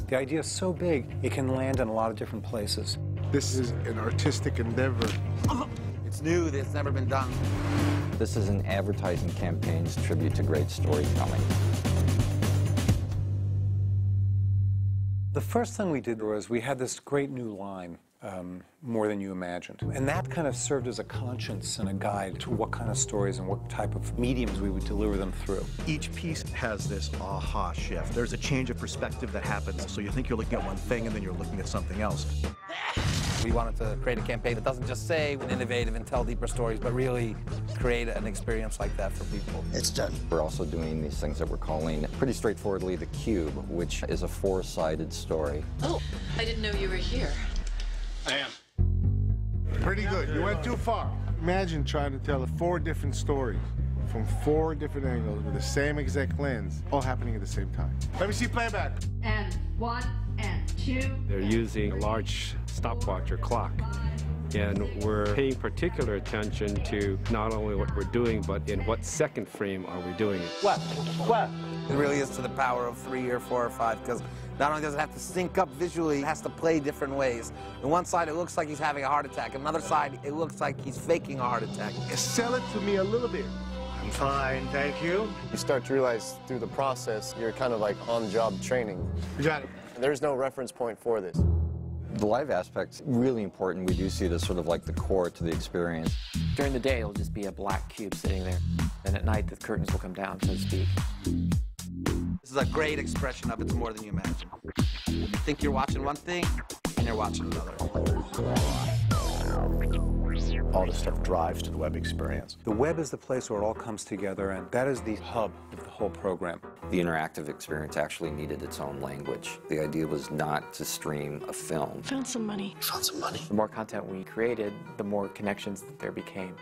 The idea is so big, it can land in a lot of different places. This is an artistic endeavor. It's new, it's never been done. This is an advertising campaign's tribute to great storytelling. The first thing we did was we had this great new line, More Than You Imagined. And that kind of served as a conscience and a guide to what kind of stories and what type of mediums we would deliver them through. Each piece has this aha shift. There's a change of perspective that happens. So you think you're looking at one thing and then you're looking at something else. We wanted to create a campaign that doesn't just say innovative and tell deeper stories, but really create an experience like that for people. It's done. We're also doing these things that we're calling, pretty straightforwardly, the Cube, which is a four-sided story. Oh, I didn't know you were here. I am. Pretty good. You went too far. Imagine trying to tell 4 different stories from 4 different angles with the same exact lens, all happening at the same time. Let me see playback. And 1 and 2. They're using a large stopwatch or clock. And we're paying particular attention to not only what we're doing, but in what second frame are we doing it. What? It really is to the power of 3 or 4 or 5, because not only does it have to sync up visually, it has to play different ways. On one side, it looks like he's having a heart attack. On the other side, it looks like he's faking a heart attack. Sell it to me a little bit. I'm fine, thank you. You start to realize through the process, you're kind of like on-job training. You got it. There's no reference point for this. The live aspect's really important. We do see it as sort of like the core to the experience. During the day, it'll just be a black cube sitting there. And at night, the curtains will come down, so to speak. This is a great expression of It's More Than You Imagine. You think you're watching one thing, and you're watching another. All this stuff drives to the web experience. The web is the place where it all comes together, and that is the hub of the whole program. The interactive experience actually needed its own language. The idea was not to stream a film. Found some money. Found some money. The more content we created, the more connections that there became.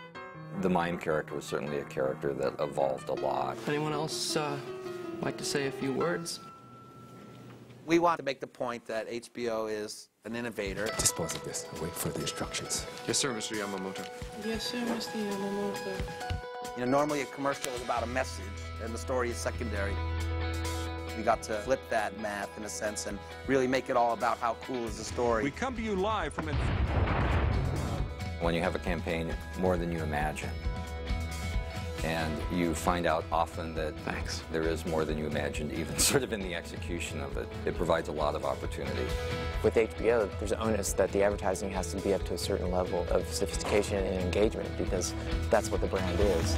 The mime character was certainly a character that evolved a lot. Anyone else like to say a few words? We want to make the point that HBO is an innovator. Dispose of this. Wait for the instructions. Yes, sir, Mr. Yamamoto. Yes, sir, Mr. Yamamoto. You know, normally a commercial is about a message, and the story is secondary. We got to flip that math, in a sense, and really make it all about how cool is the story. We come to you live from When you have a campaign, More Than You Imagine, and you find out often that there is more than you imagined, even sort of in the execution of it. It provides a lot of opportunity. With HBO, there's an onus that the advertising has to be up to a certain level of sophistication and engagement, because that's what the brand is.